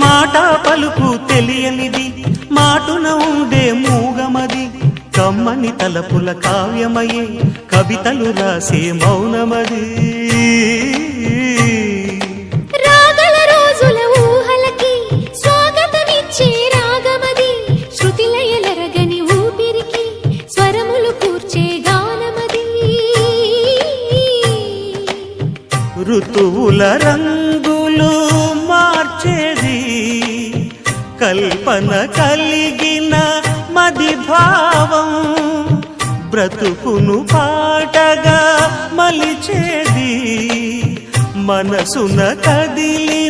మాట పలుకు తెలియనిది మాటున ఉండే మూగమది కమ్మని తలపుల కావ్యమయే కవితలు రాసే మౌనమది రాగల రోజుల ఊహలకి స్వాగతమిచ్చే రాగమది శృతిలయలరగని ఊపిరికి స్వరములు కూర్చే గానమది ఋతువుల రంగులు మార్చేది కల్పన కలిగిన మది భావం బ్రతుకును పాటగా మలిచేది మనసున కదిలి